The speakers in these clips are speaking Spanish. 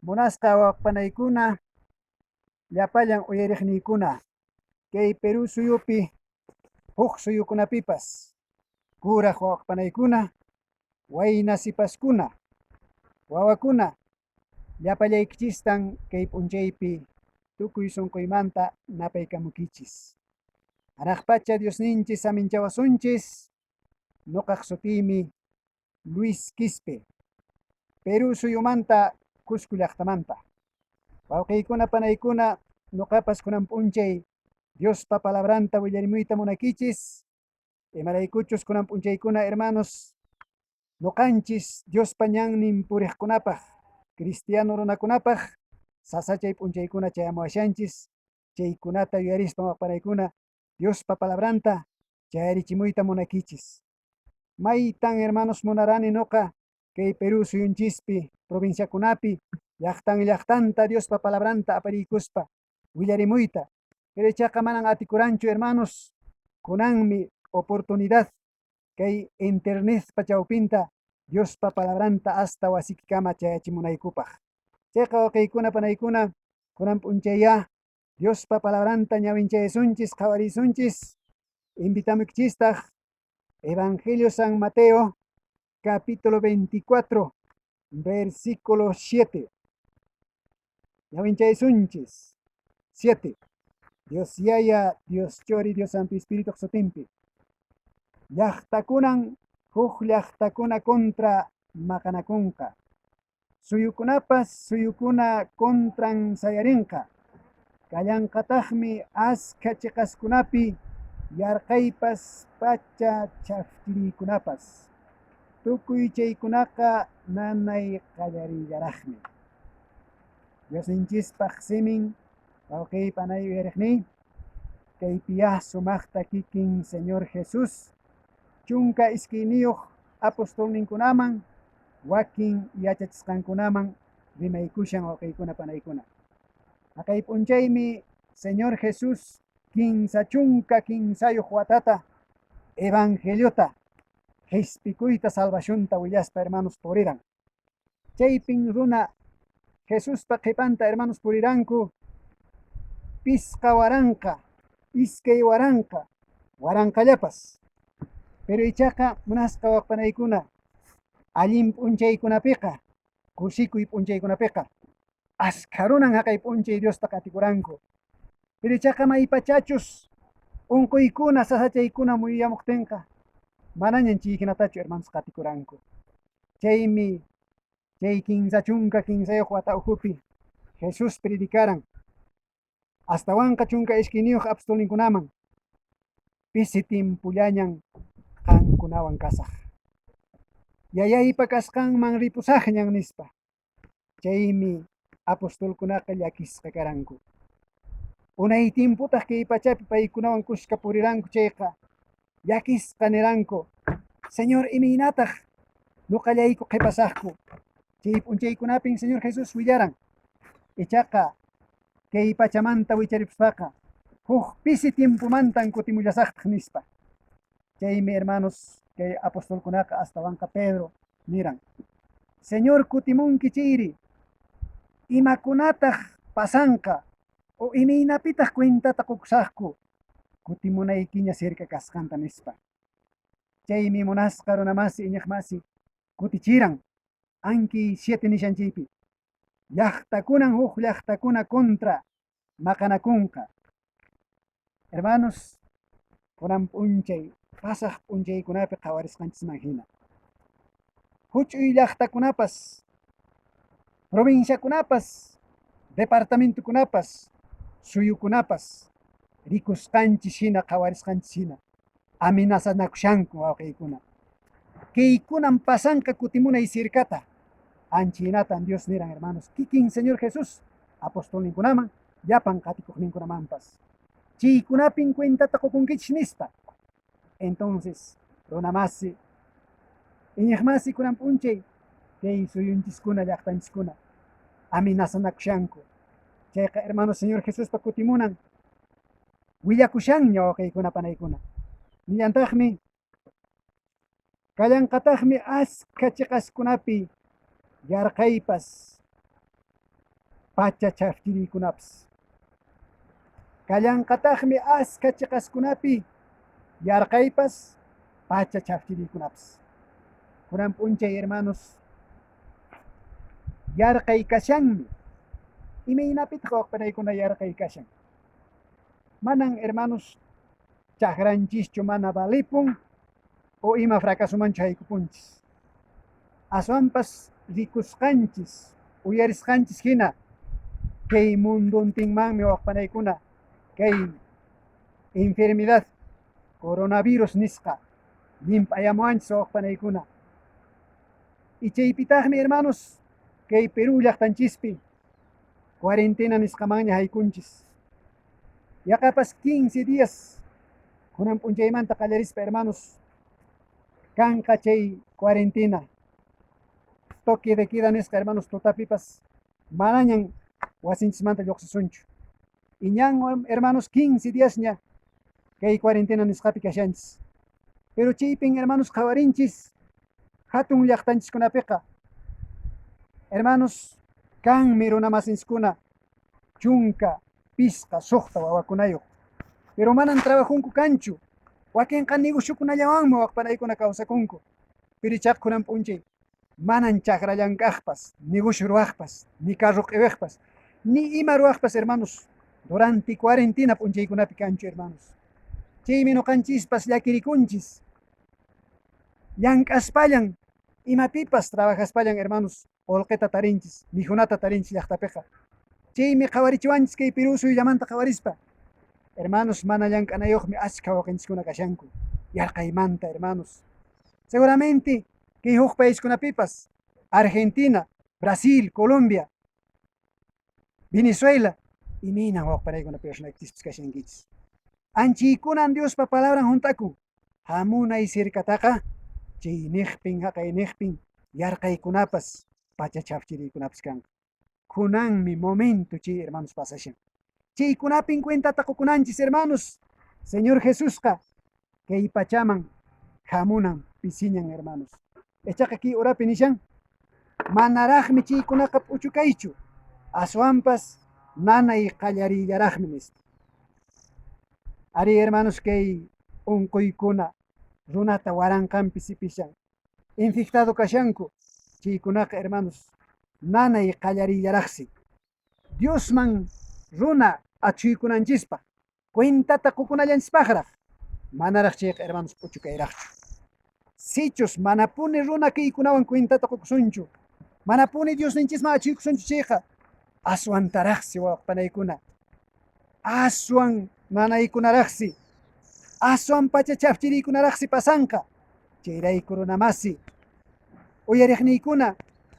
Munasqa waqpanaykuna llapallan uyariqniykuna kay Perú suyupi huk suyukunapipas kuraq waqpanaykuna wayna sipaskuna wawakuna llapallaykichistan kay p'unchaypi tukuy sunquymanta napaykamukichis. Hanaqpacha Diosninchis aminchawasunchis. Nuqaq sutiymi Luis Quispe, Perú suyumanta Cusco llaqtamanta. Wawqiykuna panaykuna nuqapas kunan p'unchay Diospa palabranta willarimuyta munakichis. Imaraykuchus kunan p'unchaykuna hermanos nuqanchis Diospa ñannin puriqkunapaq cristiano runakunapaq sasachay p'unchaykuna chayamuwashanchis. Chaykunata yuyarispa waqpanaykuna Diospa palabranta chayarichimuyta munakichis. Maytan hermanos munarani nuqa kay Perú suyunchispi provinciakunapi llaqtanta Diospa palabranta apariykuspa willarimuyta. Pero ichaqa manan atikuranchu hermanos, kunanmi oportunidad kay internetpa chawpinta Diospa palabranta hasta wasikikama chayachimunaykupaq. Chayqa waqaykuna panaykuna kunan p'unchayá Diospa palabranta ñawinchayasunchis qhawarisunchis. Invitamukchistaq Evangelio San Mateo capítulo 24 versículo 7. Ñawinchayasunchis 7. Dios Yaya, Dios Chori, Dios Santo Espíritu Xotimpi. Llaqtakunan huk llaqtakuna contra maqanakunqa. Suyukunapas suyukuna contran sayarinqa. Kallanqataqmi askha chiqaskunapi yarqaypas pacha chaftiriykunapas. Tukuy chaykunaqa nanay qallarillaraqmi. Diosninchispaq simin wawqi panay uyariqni kaypiyaq sumaqta kikin Señor Jesús chunka isquiniyuq apostolninkunaman wakin yachachisqankunaman rimaykushan wawqiykuna panaykuna. Kay p'unchaymi Señor Jesús kinsa chunka kinsayuq watata evangeliota hisp'ikuyta salvacionta willaspa hermanos puriran. Chaypin runa Jesuspa qhipanta hermanos puriranku pisqa waranqa iskay waranqa waranqallapas. Pero ichaqa munasqa waqpanaykuna allin p'unchaykunapiqa kushikuy p'unchaykunapiqa askha runan haqay p'unchay Diosta qatikuranku. Pero ichaqa maypachachus unquykuna sasachaykuna muyamuqtinqa manañan chiykinatachu hermanos qatikuranku. Chaymi chay kinsa chunka kinsayuq wata uhupi Jesús predicaran astawanqa chunka isquiniyuq apostolninkunaman pisi timpullañan qankunawan kasaq. Yayaypa kasqanman ripusaqñan nispa. Chaymi apostolkunaqa llakisqa karanku. Unay tiemputaq kay pachapi paykunawan kushka puriranku chayqa llakisqa niranku Señor imaynataq nuqallayku qhipasaqku. Chay p'unchaykunapin Señor Jesús willaran. Ichaqa kay pachamanta wicharipuspaqa huk pisi tiempumantan kutimullasaqtaq nispa. Chaymi hermanos kay apostolkunaqa astawanqa Pedro niran Señor kutimunki chayri imakunataq pasanqa o imaynapitaq cuentata qukusaqku kutimunaykiña cerca kasqanta nispa. Chaymi munasqa runa masi iñaq masi kutichiran anki 7 nishanchaypi llaqtakunan huk llaqtakuna contra maqanakunqa. Hermanos kunan p'unchay pasaq p'unchaykunapi qhawarisqanchisman hina huch'uy llaqtakunapas provinciakunapas departamentukunapas suyukunapas rikusqanchis hina qhawarisqanchis hina amenazanakushanku wawqiykuna. Kaykunan pasanqa kutimunay cercata anchaynatan Dios niran hermanos kikin Señor Jesús apostolninkunaman llapan qatikuqninkunamanpas chaykunapin cuentata qukunkichis nispa. Entonces runa masi iñaq masi kunan p'unchay kay suyunchiskuna llaqtanchiskuna amenazanakushanku. Chayqa hermanos Señor Jesuspa kutimunan willakushanña wawqiykuna panaykuna. Nillantaqmi kallanqataqmi askha chiqaskunapi yarqaypas pacha chafchirikunapas. Kallanqataqmi aska chiqaskunapi yarqaypas pacha chafchirikunapas. Kunan p'unchay hermanos yarqay kashanmi. Imaynapitaq waqpanaykuna yarqay kashan. Manan hermanos chaqranchischu mana balipun o ima fracasumanchu haykupunchis. Aswanpas rikusqanchis uyarisqanchis hina kay munduntinmanmi waqpanaykuna kay enfermedad coronavirus nisqa limp'ayamuanchis waqpanaykuna. Y chaypitaqmi hermanos kay Perú llaqtanchispi cuarentena nisqamanña haykunchis. Yaqapas 15 días kunan p'unchaymanta qallarispa hermanos kanqa chay cuarentena. Toque de queda nisqa hermanos tutapipas manañan wasinchismanta lluqsisunchu. Y ñan hermanos 15 días ña kay cuarentena nisqapi kashanchis. Pero chaypin hermanos qawarinchis hatun llaqtanchiskunapiqa hermanos kanmi runamasinchikuna chunka pisqa suqta wawakunayuq. Pero manan trabajunku kanchu. Wakinqa negociokunallawanmi waqpanaykuna kawsakunku. Pero ichaqa kunan p'unchay manan chaqrallankaqpas, negocio ruwaqpas, ni carro q'iwiqpas, ni ima ruwaqpas hermanos durante cuarentena p'unchaykunapi kanchu hermanos. Chaymi ñuqanchispas llakirikunchis llank'aspallan imapipas trabajaspallan hermanos olqeta tarinchis, mijunata tarinchis llaqtapiqa. Chaymi qawarichiwanchis kay Perú suyullamanta qawarispa. Hermanos mana llank'anayuqmi achka wawqinchikkuna kashanku yarqaymanta hermanos. Seguramente kay huk paiskunapipas Argentina, Brasil, Colombia, Venezuela imina wawqpanaykuna personaykichis kashankichis. Anchiykunan Diospa palabran juntaku hamunay sirkataqa chay niqpin haqay niqpin yarqaykunapas pacha chafchiriykunapas kanqa. Kunanmi momento chay hermanos pasashan. Chaykunapin cuentata qukunanchis hermanos. Señor Jesusqa kay pachaman hamunan pisiñan hermanos. Echaqa aquí orapi nishan manaraqmi chaykunaqa p'uchukaychu. Aswanpas nanay qallarillaraqmi nispa. Ari hermanos kay unquykuna runata waranqanpi sipishan infectado kashanku. Chaykunaqa hermanos nanay qallarillaraqsi. Diosman runa achuykunanchispa cuentata qukunallanchispaqraq manaraq chayqa hermanos p'uchukayraqchu. Sichus manapuni runa kaykunawan cuentata qukusunchu, manapuni Diosninchisman achuykusunchu chayqa aswantaraqsi wawqpanaykuna, aswan nanaykunaraqsi, aswan pacha chafchiriykunaraqsi pasanqa. Chayrayku runa masi uyariqniykuna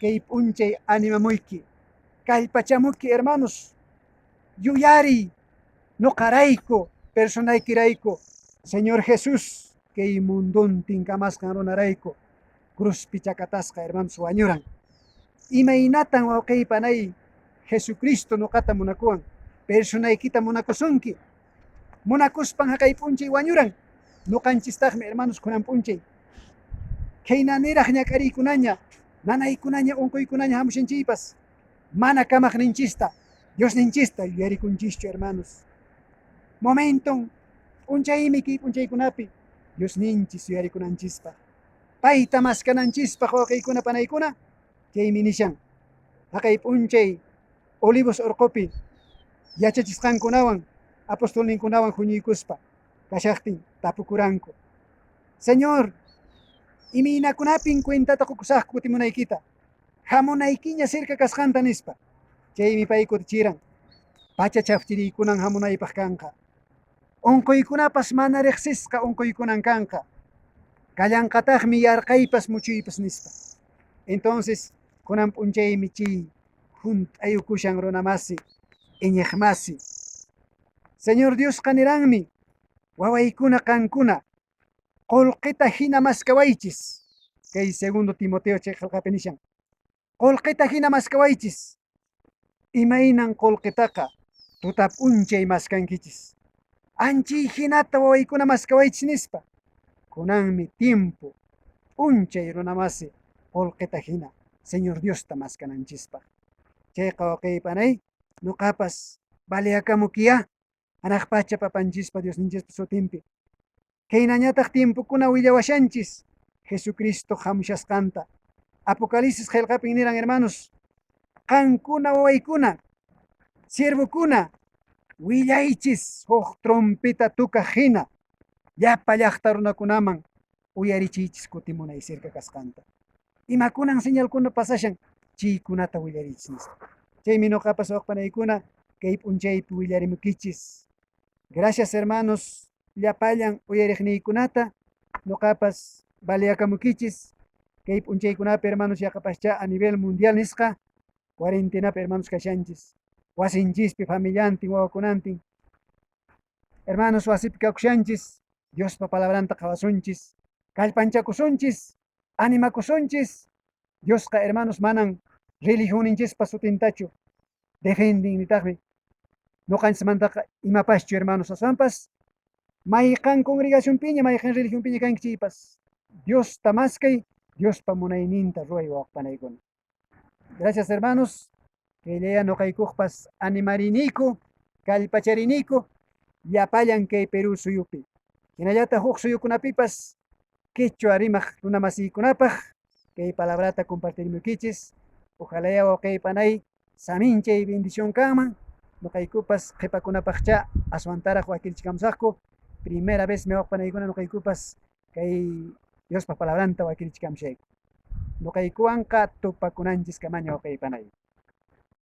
kay p'unchay animamuyki kallpachamuyki hermanos yuyari ñuqarayku personaykirayku Señor Jesús kay munduntin kamasqan runarayku cruzpi chakatasqa hermanos wañuran. Imaynatan wawqiypanay Jesucristo ñuqata munakuwan personaykita munakusunki. Munakuspan haqay p'unchay wañuran. Ñuqanchistaqmi hermanos kunan p'unchay kayna niraq ñak'ariykunaña nanaykunaña unquykunaña hamushanchiypas mana kamaqninchista Diosninchista yuyarikunchishchu hermanos. Momenton p'unchaymi kay p'unchaykunapi Diosninchis yuyarikunanchispaq payta maskananchispaq wawqiykuna panaykuna chaymi nishan haqay p'unchay Olivos urqupi yachachisqankunawan apostolninkunawan huñuykuspa kashaqtin tapukuranku. Señor, iminakunapin cuentata qukusaqku kutimunaykita hamunaykiña cerca kasqanta nispa. Chaymi pay kutichiran pacha chafchiriykunan hamunaypaq kanqa. Unquykunapas mana riqsisqa unquykunan kanqa. Kallanqataqmi yarqaypas muchuypas nispa. Entonces kunan p'unchaymi chay junt'ayukushan runa masi iñiq masi. Señor Dios qaniranmi wawaykuna qankuna qolqita hina maskawaychis. Kay segundo Timoteo chay qillqapi nishan qolqita hina maskawaychis. Imaynan qolqitaqa tuta p'unchay maskankichis. Anchiy hinata wawaykuna maskawaychis nispa. Kunanmi tiempo p'unchay runa masi qolqita hina Señor Diosta maskananchispaq. Chayqa waqaypanay Nuqapas baliakamukiya anaqpacha papanchispa Diosninchikpa sutinpi. Kaynañataq tiempukuna willawashanchis Jesucristo hamushasqanta. Apocalipsis qillqapin niran hermanos, qankuna wawaykuna, siervukuna, willaychis huk trompeta tukaq hina llapa llaqta runakunaman uyarichiychis kutimunay cerca kasqanta. Imakunan señalkuna pasashan chaykunata willarichis nispa. Chaymi ñuqapas waqpanaykuna kay p'unchaypi willarimukichis. Gracias hermanos llapallan uyariqniykunata ñuqapas baliakamukichis. Kay p'unchaykunapi hermanos yaqapascha a nivel mundial nisqa cuarentenapi hermanos kashanchis. Wasinchispi familiantin wawakunantin hermanos wasipi kawshanchis Diospa palabranta qawasunchis, kallpanchakusunchis, animakusunchis. Diosqa hermanos manan religioninchikpa sutintachu defendin nitaqmi. Ñuqanchikmantaqa imapaschu hermanos aswanpas mayqan congregacionpiña mayqan religionpiña kanki chaypas Diosta maskay, Diospa munayninta ruray wawaqpanaykuna. Gracias hermanos, kayllaya ñuqaykuqpas animariniyku, kallpachariniyku llapallan kay Perú suyupi. Hinallataq huk suyukunapipas Quechua rimaq runa masiykunapaq kay palabrata compartirmukichis. Ojalá ya waqaypanay saminchay bendición kanman. Ñuqaykupas qhipakunapaqcha aswantaraq wakirichikamusaqku. Primera vez me waqpanaykuna ñuqaykupas kay Diospa palabranta wakirichikamushayku. Ñuqaykuwanqa tupakunanchis kamaña waqaypanay.